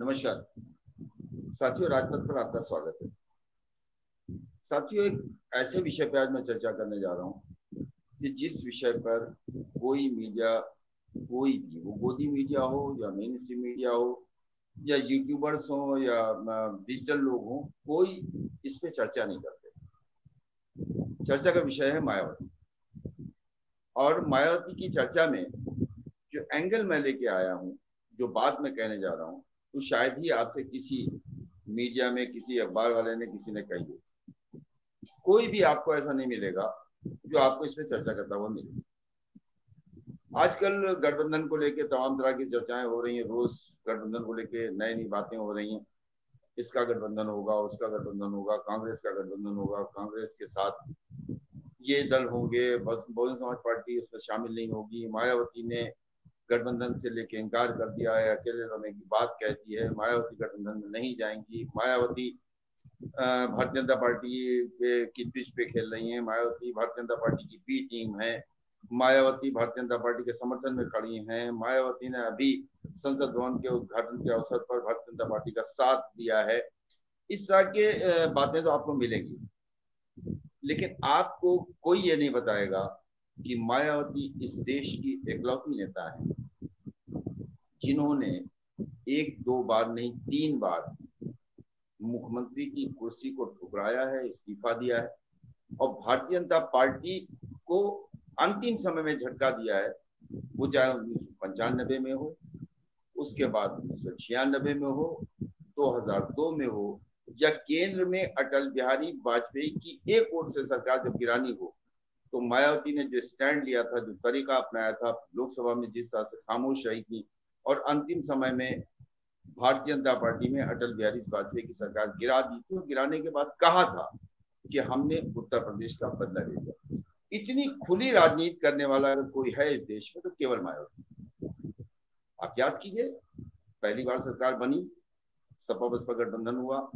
नमस्कार साथियों, राजपथ पर आपका स्वागत है। साथियों, एक ऐसे विषय पर आज मैं चर्चा करने जा रहा हूँ कि जिस विषय पर कोई मीडिया, कोई भी, वो गोदी मीडिया हो या मेन स्ट्रीम मीडिया हो या यूट्यूबर्स हो या डिजिटल लोग हो, कोई इस पे चर्चा नहीं करते। चर्चा का विषय है मायावती। और मायावती की चर्चा में जो एंगल मैं लेके आया हूँ, जो बात मैं कहने जा रहा हूँ, तो शायद ही आपसे किसी मीडिया में, किसी अखबार वाले ने, किसी ने कही हो। कोई भी आपको ऐसा नहीं मिलेगा जो आपको इस पर चर्चा करता हुआ मिले। आजकल गठबंधन को लेकर तमाम तरह की चर्चाएं हो रही हैं। रोज गठबंधन को लेकर नई नई बातें हो रही हैं। इसका गठबंधन होगा, उसका गठबंधन होगा, कांग्रेस का गठबंधन होगा, कांग्रेस के साथ ये दल होंगे, बहुजन समाज पार्टी इसमें शामिल नहीं होगी। मायावती ने गठबंधन से लेके इनकार कर दिया है, अकेले रहने की बात कहती है। मायावती गठबंधन में नहीं जाएंगी। मायावती भारतीय जनता पार्टी की पिच पे खेल रही हैं। मायावती भारतीय जनता पार्टी की बी टीम है। मायावती भारतीय जनता पार्टी के समर्थन में खड़ी हैं। मायावती ने अभी संसद भवन के उद्घाटन के अवसर पर भारतीय जनता पार्टी का साथ दिया है। इस तरह के बातें तो आपको मिलेंगी, लेकिन आपको कोई ये नहीं बताएगा कि मायावती इस देश की एकलौती नेता है जिन्होंने एक दो बार नहीं, 3 बार मुख्यमंत्री की कुर्सी को ठुकराया है, इस्तीफा दिया है और भारतीय जनता पार्टी को अंतिम समय में झटका दिया है। वो चाहे 1995 में हो, उसके बाद 1996 में हो, 2002 में हो, या केंद्र में अटल बिहारी वाजपेयी की एक ओर से सरकार जब गिरानी हो, तो मायावती ने जो स्टैंड लिया था, जो तरीका अपनाया था, लोकसभा में जिस तरह से खामोश रही थी और अंतिम समय में भारतीय जनता पार्टी में अटल बिहारी वाजपेयी की सरकार गिरा दी थी। और गिराने के बाद कहा था कि हमने उत्तर प्रदेश का बदला ले लिया। इतनी खुली राजनीति करने वाला अगर कोई है इस देश में तो केवल मायावती। आप याद कीजिए, पहली बार सरकार बनी, सपा बसपा गठबंधन हुआ।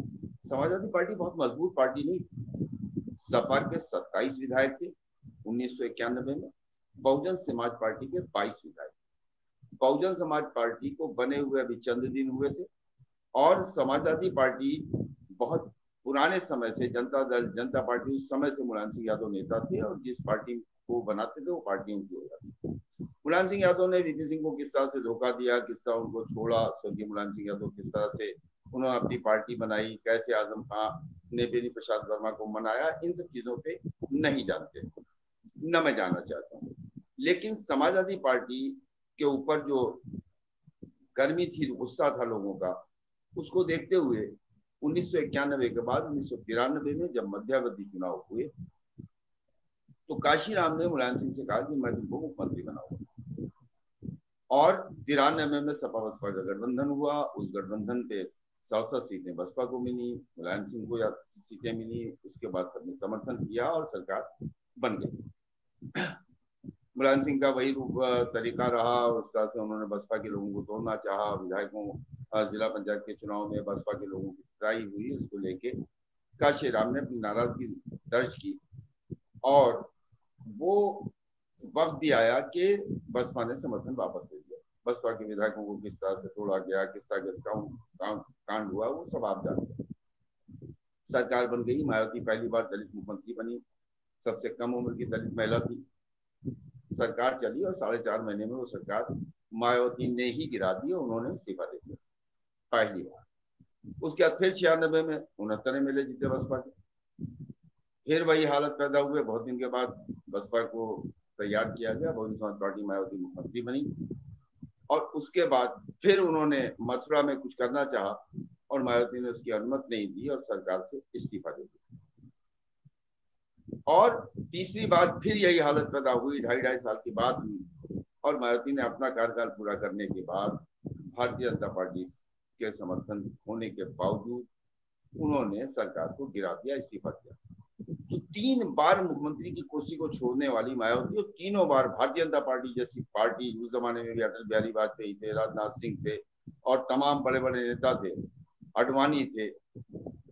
समाजवादी पार्टी बहुत मजबूत पार्टी नहीं। सपा के 27 विधायक थे 1991 में, बहुजन समाज पार्टी के 22 विधायक। बहुजन समाज पार्टी को बने हुए अभी चंद दिन हुए थे और समाजवादी पार्टी बहुत पुराने समय से, जनता दल, जनता पार्टी उस समय से मुलायम सिंह यादव नेता थे और जिस पार्टी को बनाते थे वो पार्टी उनकी हो जाती। मुलायम सिंह यादव ने वीपी सिंह को किस तरह से धोखा दिया, किस तरह उनको छोड़ा, स्वर्गीय मुलायम सिंह यादव किस तरह से उन्होंने अपनी पार्टी बनाई, कैसे आजम खान ने बेनी प्रसाद वर्मा को मनाया, इन सब चीजों पे नहीं जानते, न मैं जानना चाहता हूँ। लेकिन समाजवादी पार्टी के ऊपर जो गर्मी थी, गुस्सा था लोगों का, उसको देखते हुए 1991 के बाद 1993 में जब मध्यावधि चुनाव हुए तो काशीराम ने मुलायम सिंह से कहा कि मैं तुमको मुख्यमंत्री बनाऊंगा। और 93 में सपा बसपा का गठबंधन हुआ। उस गठबंधन पे 67 सीटें बसपा को मिली, मुलायम सिंह को या सीटें मिली। उसके बाद सबने समर्थन किया और सरकार बन गई। मुलायम सिंह का वही तरीका रहा। उस तरह से उन्होंने बसपा के लोगों को तोड़ना चाहा। विधायकों, जिला पंचायत के चुनाव में बसपा के लोगों की पिटाई हुई। उसको लेके काशीराम ने अपनी नाराजगी दर्ज की और वो वक्त भी आया कि बसपा ने समर्थन वापस ले लिया। बसपा के विधायकों को किस तरह से तोड़ा गया, किस तरह का कांड हुआ, वो सब आप जानते हैं। सरकार बन गई। मायावती पहली बार दलित मुख्यमंत्री बनी, सबसे कम उम्र की दलित महिला थी। सरकार चली और 4.5 महीने में वो सरकार मायावती ने ही गिरा दी और उन्होंने इस्तीफा दे दिया पहली बार। उसके बाद फिर 96 में 69 एमएलए जीते बसपा के। फिर वही हालत पैदा हुए। बहुत दिन के बाद बसपा को तैयार किया गया, बहुजन समाज पार्टी, मायावती मुख्यमंत्री बनी। और उसके बाद फिर उन्होंने मथुरा में कुछ करना चाहा और मायावती ने उसकी अनुमति नहीं दी और सरकार से इस्तीफा दे दिया। और तीसरी बार फिर यही हालत पैदा हुई, 2.5 साल की बात हुई और मायावती ने अपना कार्यकाल पूरा करने के बाद भारतीय जनता पार्टी के समर्थन होने के बावजूद उन्होंने सरकार को गिरा दिया, इस्तीफा दिया। तो 3 बार मुख्यमंत्री की कुर्सी को छोड़ने वाली मायावती और तीनों बार भारतीय जनता पार्टी जैसी पार्टी, उस जमाने में भी अटल बिहारी वाजपेयी थे, राजनाथ सिंह थे और तमाम बड़े बड़े नेता थे, अडवाणी थे,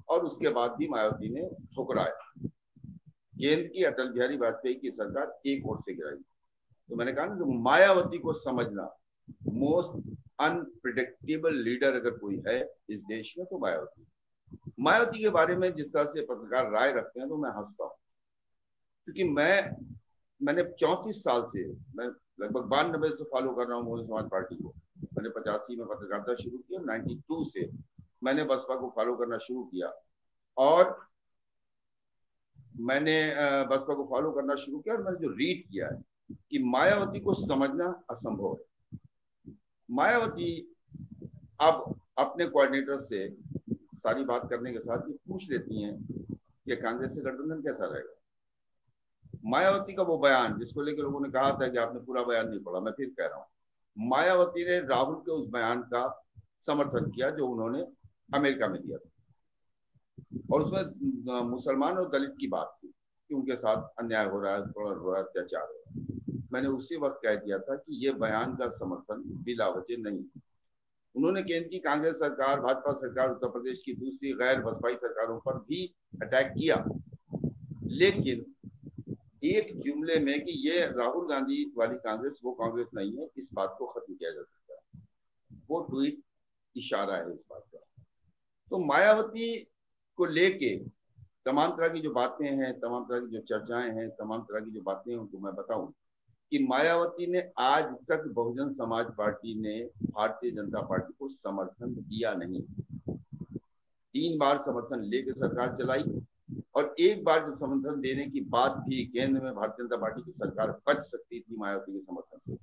और उसके बाद भी मायावती ने ठुकराया। केंद्र की अटल बिहारी वाजपेयी की सरकार एक ओर से गिराई। तो मैंने कहा ना, तो मायावती को समझना, मोस्ट अनप्रिडिक्टेबल लीडर अगर कोई है इस देश में तो मायावती। मायावती के बारे में जिस तरह से पत्रकार राय रखते हैं तो मैं हंसता हूँ, क्योंकि मैंने 34 साल से, मैं लगभग 92 से फॉलो कर रहा हूँ बहुजन समाज पार्टी को। मैंने 85 में पत्रकारिता शुरू की, 92 से मैंने बसपा को फॉलो करना शुरू किया, और मैंने बसपा को फॉलो करना शुरू किया, और मैंने जो रीड किया है कि मायावती को समझना असंभव है। मायावती अब अपने कोऑर्डिनेटर से सारी बात करने के साथ ये पूछ लेती हैं कि कांग्रेस से गठबंधन कैसा रहेगा। मायावती का वो बयान जिसको लेकर लोगों ने कहा था कि आपने पूरा बयान नहीं पढ़ा, मैं फिर कह रहा हूँ, मायावती ने राहुल के उस बयान का समर्थन किया जो उन्होंने अमेरिका में दिया था, और उसमें मुसलमान और दलित की बात थी कि उनके साथ अन्याय हो रहा है, हो रहा है, अत्याचार हो रहा है। मैंने उसी वक्त कह दिया था कि ये बयान का समर्थन बिला वजह नहीं। उन्होंने केंद्र की कांग्रेस सरकार, भाजपा सरकार, उत्तर प्रदेश की दूसरी गैर बसपाई सरकारों पर भी अटैक किया, लेकिन एक जुमले में कि ये राहुल गांधी वाली कांग्रेस वो कांग्रेस नहीं है, इस बात को खत्म किया जा सकता है। वो ट्वीट इशारा है इस बात का। तो मायावती को लेके तमाम तरह की जो बातें हैं, तमाम तरह की जो चर्चाएं हैं, तमाम तरह की जो बातें हैं, उनको मैं बताऊं कि मायावती ने आज तक बहुजन समाज पार्टी ने भारतीय जनता पार्टी को समर्थन दिया नहीं। 3 बार समर्थन लेकर सरकार चलाई, और एक बार जो समर्थन देने की बात थी, केंद्र में भारतीय जनता पार्टी की सरकार बच सकती थी मायावती के समर्थन से,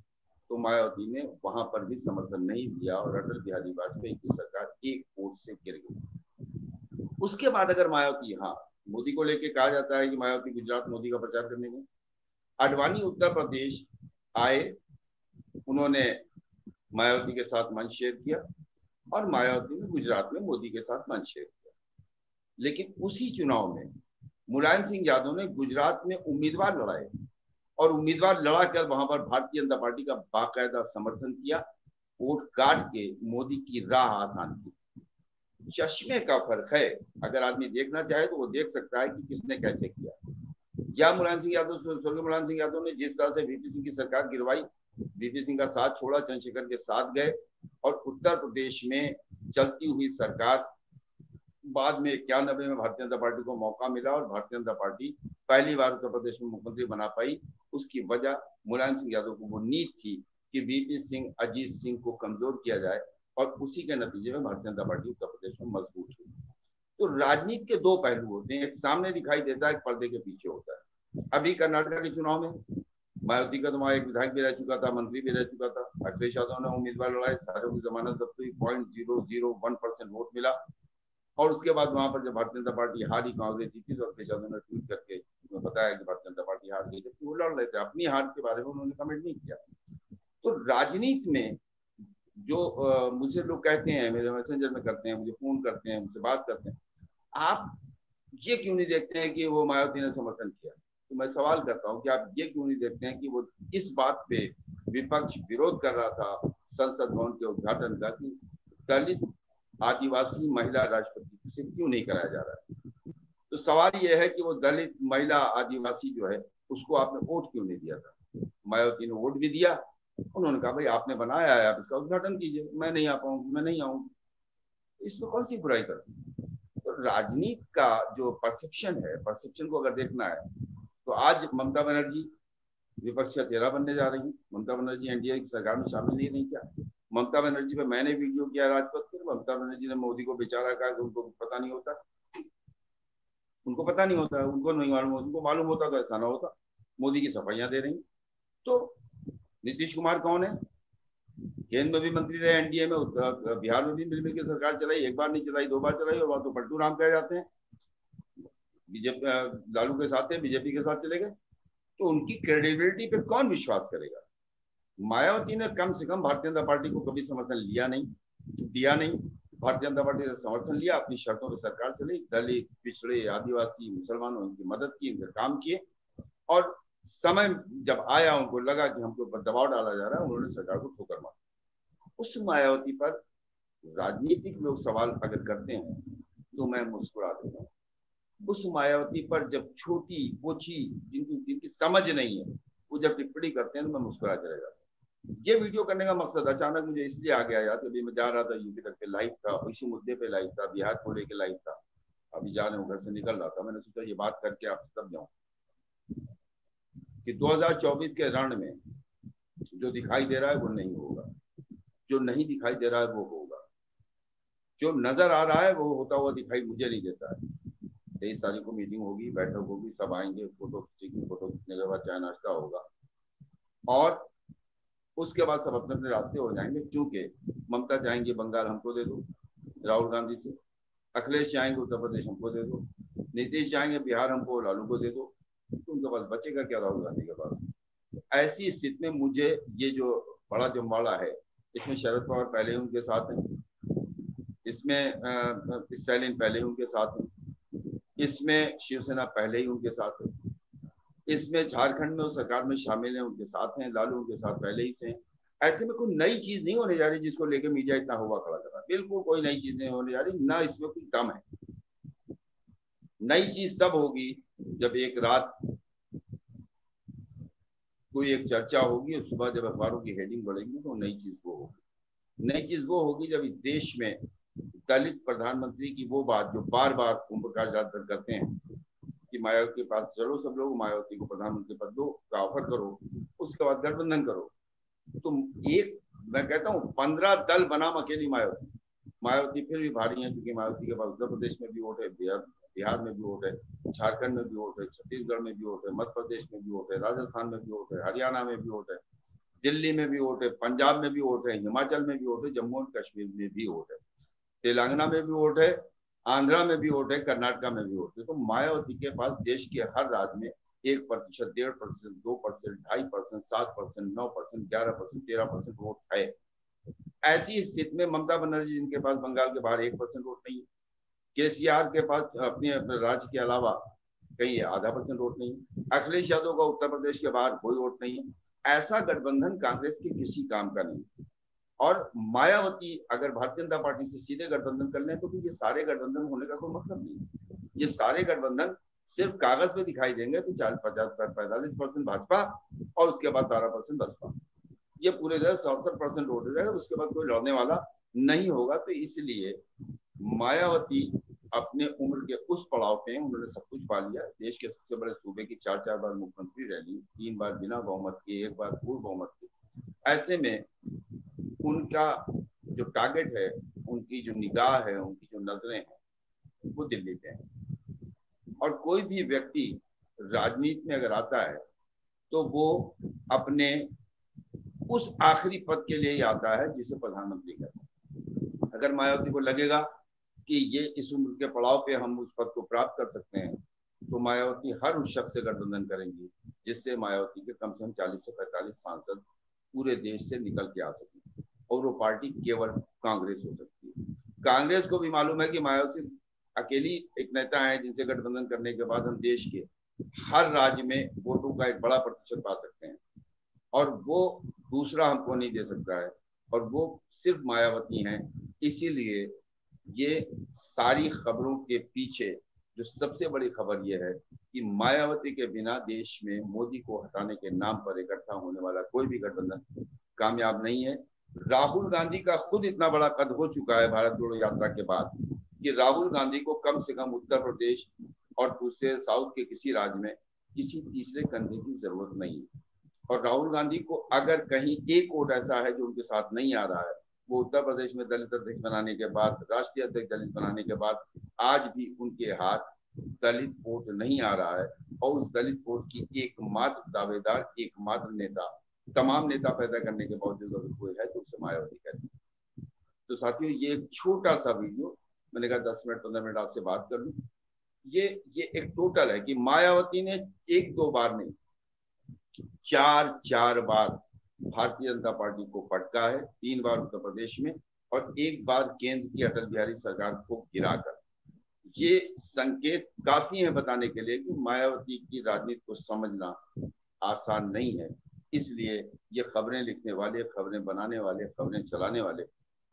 तो मायावती ने वहां पर भी समर्थन नहीं दिया, और अटल बिहारी वाजपेयी की सरकार एक वोट से गिर गई। उसके बाद अगर मायावती, हाँ, मोदी को लेकर कहा जाता है कि मायावती गुजरात मोदी का प्रचार करने में, आडवाणी उत्तर प्रदेश आए, उन्होंने मायावती के साथ मंच शेयर किया, और मायावती ने गुजरात में मोदी के साथ मंच शेयर किया। लेकिन उसी चुनाव में मुलायम सिंह यादव ने गुजरात में उम्मीदवार लड़ाए, और उम्मीदवार लड़ा कर वहां पर भारतीय जनता पार्टी का बाकायदा समर्थन किया, वोट काट के मोदी की राह आसान की। चश्मे का फर्क है, अगर आदमी देखना चाहे तो वो देख सकता है कि किसने कैसे किया। या मुलायम सिंह यादव, स्वर्गीय मुलायम सिंह यादव ने जिस तरह से वीपी सिंह की सरकार गिरवाई, वीपी सिंह का साथ छोड़ा, चंद्रशेखर के साथ गए, और उत्तर प्रदेश में चलती हुई सरकार, बाद में 91 में भारतीय जनता पार्टी को मौका मिला, और भारतीय जनता पार्टी पहली बार उत्तर प्रदेश में मुख्यमंत्री बना पाई। उसकी वजह मुलायम सिंह यादव को वो नीति थी कि वीपी सिंह, अजीत सिंह को कमजोर किया जाए, और उसी के नतीजे में भारतीय जनता पार्टी उत्तर प्रदेश में मजबूत हुई। तो राजनीति के दो पहलू होते हैं, एक सामने दिखाई देता है, एक पर्दे के पीछे होता है। अभी कर्नाटक के चुनाव में मायावती का तो वहां एक विधायक भी रह चुका था, मंत्री भी रह चुका था, अखिलेश यादव ने उम्मीदवार लड़ाए, सारों की जमानत जब्त हुई, 0.001% वोट मिला, और उसके बाद वहां पर जब भारतीय जनता पार्टी हारी, कांग्रेस जीती, तो अखिलेश यादव ने ट्वीट करके बताया कि भारतीय जनता पार्टी हार गई, जबकि वो लड़ रहे थे। अपनी हार के बारे में उन्होंने कमेंट नहीं किया। तो राजनीति में जो मुझे लोग कहते हैं, मेरे मैसेंजर में करते हैं, मुझे फोन करते हैं, मुझसे बात करते हैं, आप ये क्यों नहीं देखते हैं कि वो मायावती ने समर्थन किया? तो मैं सवाल करता हूं कि आप ये क्यों नहीं देखते हैं कि वो इस बात पे विपक्ष विरोध कर रहा था संसद भवन के उद्घाटन का कि दलित, आदिवासी, महिला राष्ट्रपति से क्यों नहीं कराया जा रहा है? तो सवाल यह है कि वो दलित, महिला, आदिवासी जो है उसको आपने वोट क्यों नहीं दिया था? मायावती ने वोट भी दिया, उन्होंने कहा भाई आपने बनाया है, आप इसका उद्घाटन कीजिए, मैं नहीं आ पाऊंगी, मैं नहीं आऊंगी, इसमें कौन सी बुराई करती? तो राजनीति का जो परसेप्शन है, परसेप्शन को अगर देखना है तो आज ममता बनर्जी विपक्ष का चेहरा बनने जा रही है। ममता बनर्जी एनडीए की सरकार में शामिल नहीं क्या? ममता बनर्जी पे मैंने वीडियो किया राजपथ पर, ममता बनर्जी ने मोदी को बेचारा कहा कि उनको पता नहीं होता, उनको पता नहीं होता, उनको नहीं मालूम, उनको मालूम होता तो ऐसा ना होता। मोदी की सफाइयां दे रही। तो नीतीश कुमार कौन है? केंद्र में भी मंत्री रहे, एनडीए में, बिहार में भी मिलकर के सरकार चलाई, एक बार नहीं चलाई, 2 बार चलाई, और वहां तो पलटू राम कहे जाते हैं। बीजेपी लालू के साथ थे, बीजेपी के साथ चले गए, तो उनकी क्रेडिबिलिटी पे कौन विश्वास करेगा? मायावती ने कम से कम भारतीय जनता पार्टी को कभी समर्थन लिया नहीं, दिया नहीं। भारतीय जनता पार्टी ने समर्थन लिया, अपनी शर्तों पर सरकार चली, दलित, पिछड़े, आदिवासी, मुसलमानों की मदद की, इनके काम किए, और समय जब आया, उनको लगा कि हमको ऊपर दबाव डाला जा रहा है, उन्होंने सरकार को ठोकर मारा। उस मायावती पर राजनीतिक लोग सवाल अगर करते हैं तो मैं मुस्कुरा देता हूँ। उस मायावती पर जब छोटी वो चीज जिनकी समझ नहीं है, वो जब टिप्पणी करते हैं तो मैं मुस्कुरा चला जाता हूँ। ये वीडियो करने का मकसद अचानक मुझे इसलिए आ गया यार, अभी मैं जा रहा था यूपी तक पे, लाइव था, इसी मुद्दे पे लाइव था, बिहार को लेके लाइव था। अभी जा रहे हूँ, घर से निकल रहा था, मैंने सोचा ये बात करके आपसे तब जाऊँ कि 2024 के रण में जो दिखाई दे रहा है वो नहीं होगा, जो नहीं दिखाई दे रहा है वो होगा, जो नजर आ रहा है वो होता हुआ दिखाई मुझे नहीं देता है। 23 तारीख को मीटिंग होगी, बैठक होगी, सब आएंगे, फोटो खींचेंगे, फोटो खींचने के बाद चाय नाश्ता होगा और उसके बाद सब अपने अपने रास्ते हो जाएंगे। क्योंकि ममता चाहेंगे बंगाल हमको दे दो राहुल गांधी से, अखिलेश चाहेंगे उत्तर प्रदेश हमको दे दो, नीतीश चाहेंगे बिहार हमको लालू को दे दो, तो उनके पास बचेगा क्या राहुल गांधी के पास। ऐसी स्थिति में मुझे ये जो बड़ा जमवाड़ा है, इसमें शरद पवार पहले ही उनके साथ हैं, इसमें स्टालिन पहले ही उनके साथ हैं, इसमें शिवसेना पहले ही उनके साथ है, इसमें झारखंड में सरकार में शामिल है उनके साथ हैं, लालू उनके साथ पहले ही से हैं। ऐसे में कोई नई चीज नहीं होने जा रही जिसको लेके मीडिया इतना हुआ खड़ा कर रहा है। बिल्कुल कोई नई चीज नहीं होने जा रही, ना इसमें कोई दम है। नई चीज तब होगी जब एक रात कोई एक चर्चा होगी और सुबह जब अखबारों की हेडिंग बढ़ेगी तो नई चीज वो होगी। नई चीज वो होगी जब इस देश में दलित प्रधानमंत्री की वो बात जो बार बार कुंभकार जाकर करते हैं कि मायावती के पास चलो सब लोग, मायावती को प्रधानमंत्री पद दो का ऑफर करो, उसके बाद गठबंधन करो। तो एक मैं कहता हूँ 15 दल बनाम अकेली मायावती। मायावती फिर भी भारी है क्योंकि मायावती के पास उत्तर प्रदेश में भी वोट है, बिहार में भी वोट है, झारखंड में भी वोट है, छत्तीसगढ़ में भी वोट है, मध्य प्रदेश में भी वोट है, राजस्थान में भी वोट है, हरियाणा में भी वोट है, दिल्ली में भी वोट है, पंजाब में भी वोट है, हिमाचल में भी वोट है, जम्मू एंड कश्मीर में भी वोट है, तेलंगाना में भी वोट है, आंध्रा में भी वोट है, कर्नाटका में भी वोट है। तो मायावती के पास देश के हर राज्य में 1%, 1.5%, 2%, 2.5%, 7%, 9%, 11%, 13% वोट है। ऐसी स्थिति में ममता बनर्जी जिनके पास बंगाल के बाहर 1% वोट नहीं है, केसीआर के पास अपने राज्य के अलावा कहीं ½ % वोट नहीं है, अखिलेश यादव का उत्तर प्रदेश के बाहर कोई वोट नहीं है। ऐसा गठबंधन कांग्रेस के किसी काम का नहीं। और मायावती अगर भारतीय जनता पार्टी से सीधे गठबंधन कर लें तो फिर ये सारे गठबंधन होने का कोई मतलब नहीं। ये सारे गठबंधन सिर्फ कागज पे दिखाई देंगे तो 45% भाजपा और उसके बाद 12% बसपा, ये पूरे 67% वोट हो जाएगा, उसके बाद कोई लड़ने वाला नहीं होगा। तो इसलिए मायावती अपने उम्र के उस पड़ाव पे, उन्होंने सब कुछ पा लिया, देश के सबसे बड़े सूबे की 4 बार मुख्यमंत्री रह ली, 3 बार बिना बहुमत के, 1 बार पूर्ण बहुमत के। ऐसे में उनका जो टारगेट है, उनकी जो निगाह है, उनकी जो नजरें हैं वो दिल्ली पे है। और कोई भी व्यक्ति राजनीति में अगर आता है तो वो अपने उस आखिरी पद के लिए ही आता है जिसे प्रधानमंत्री कहते हैं। अगर मायावती को लगेगा कि ये इस उम्र के पड़ाव पे हम उस पद को प्राप्त कर सकते हैं तो मायावती हर उस शख्स से गठबंधन करेंगी जिससे मायावती के कम से कम 40 से 45 सांसद पूरे देश से निकल के आ सके, और वो पार्टी केवल कांग्रेस हो सकती है। कांग्रेस को भी मालूम है कि मायावती अकेली एक नेता है जिनसे गठबंधन करने के बाद हम देश के हर राज्य में वोटों का एक बड़ा प्रतिशत पा सकते हैं, और वो दूसरा हमको नहीं दे सकता है, और वो सिर्फ मायावती हैं। इसीलिए ये सारी खबरों के पीछे जो सबसे बड़ी खबर यह है कि मायावती के बिना देश में मोदी को हटाने के नाम पर इकट्ठा होने वाला कोई भी गठबंधन कामयाब नहीं है। राहुल गांधी का खुद इतना बड़ा कद हो चुका है भारत जोड़ो यात्रा के बाद कि राहुल गांधी को कम से कम उत्तर प्रदेश और दूसरे साउथ के किसी राज्य में किसी तीसरे कंधे की जरूरत नहीं है। और राहुल गांधी को अगर कहीं एक वोट ऐसा है जो उनके साथ नहीं आ रहा है, वो उत्तर प्रदेश में दलित अध्यक्ष बनाने के बाद, राष्ट्रीय अध्यक्ष दलित बनाने के बाद आज भी उनके हाथ दलित वोट नहीं आ रहा है। और उस दलित वोट की एकमात्र दावेदार, एकमात्र नेता, तमाम नेता पैदा करने के बावजूद अगर कोई है तो उसे मायावती कहते हैं। तो साथियों, ये एक छोटा सा वीडियो, मैंने कहा 10 मिनट 15 मिनट आपसे बात कर लूं। ये एक टोटल है कि मायावती ने 1-2 बार नहीं, 4 बार भारतीय जनता पार्टी को पटका है, 3 बार उत्तर प्रदेश में और 1 बार केंद्र की अटल बिहारी सरकार को गिराकर। ये संकेत काफी है बताने के लिए कि मायावती की राजनीति को समझना आसान नहीं है। इसलिए ये खबरें लिखने वाले, खबरें बनाने वाले, खबरें चलाने वाले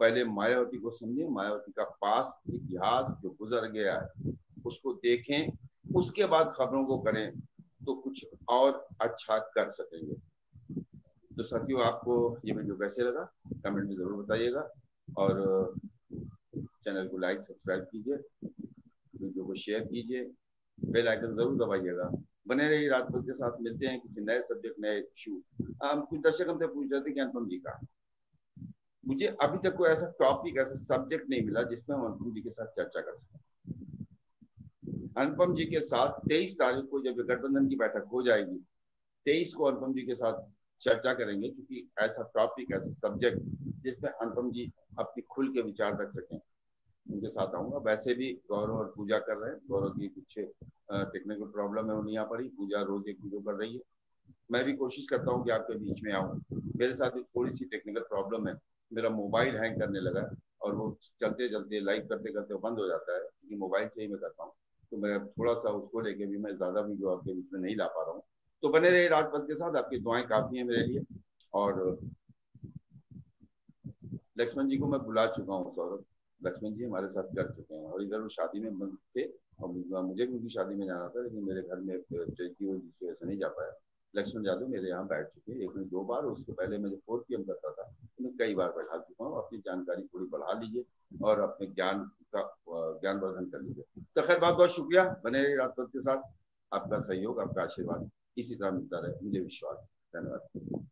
पहले मायावती को समझें, मायावती का पास्ट इतिहास जो गुजर गया है उसको देखें, उसके बाद खबरों को करें तो कुछ और अच्छा कर सकेंगे। तो साथियों, आपको ये वीडियो कैसे लगा कमेंट में जरूर बताइएगा, और चैनल को लाइक सब्सक्राइब कीजिए, वीडियो को शेयर कीजिए, बेल आइकन जरूर दबाइएगा। बने रहिए राजपूत के साथ। मिलते हैं किसी नए सब्जेक्ट, नए इशू। कुछ दर्शक हमसे पूछ रहे थे कि अनुपम जी का, मुझे अभी तक कोई ऐसा टॉपिक, ऐसा सब्जेक्ट नहीं मिला जिसमें हम अनुपम जी के साथ चर्चा कर सकें। अनुपम जी के साथ 23 तारीख को जब गठबंधन की बैठक हो जाएगी, 23 को अनुपम जी के साथ चर्चा करेंगे, क्योंकि ऐसा टॉपिक, ऐसा सब्जेक्ट जिसमें अनुपम जी अपनी खुल के विचार रख सकें, उनके साथ आऊंगा। वैसे भी गौरव और पूजा कर रहे हैं, गौरव की कुछ टेक्निकल प्रॉब्लम है, वो नहीं आ पड़ी। पूजा रोज एक वीडियो कर रही है, मैं भी कोशिश करता हूँ कि आपके बीच में आऊँ। मेरे साथ भी थोड़ी सी टेक्निकल प्रॉब्लम है, मेरा मोबाइल हैंग करने लगा है और वो चलते चलते लाइव करते करते बंद हो जाता है, क्योंकि मोबाइल से ही मैं करता हूँ। तो मैं थोड़ा सा उसको लेके भी मैं ज्यादा वीडियो आपके बीच में नहीं ला पा रहा हूँ। तो बने रहिए राजपथ के साथ, आपकी दुआएं काफी है मेरे लिए। और लक्ष्मण जी को मैं बुला चुका हूँ सौरभ, लक्ष्मण जी हमारे साथ कर चुके हैं, और इधर वो शादी में बंद थे और मुझे भी उनकी शादी में जाना था, लेकिन मेरे घर में ट्रेजिडी हुई जिसकी वजह से नहीं जा पाया। लक्ष्मण यादव मेरे यहाँ बैठ चुके हैं, एक में 2 बार, उसके पहले मैं जो 4 PM करता था तो मैं कई बार बैठा चुका हूँ। अपनी जानकारी थोड़ी बढ़ा लीजिए और अपने ज्ञान का ज्ञानवर्धन कर लीजिए। तो खैर, बहुत बहुत शुक्रिया। बने रहिए राजपथ के साथ, आपका सहयोग, आपका आशीर्वाद इसी तरह मिलता रहे, मुझे विश्वास। धन्यवाद।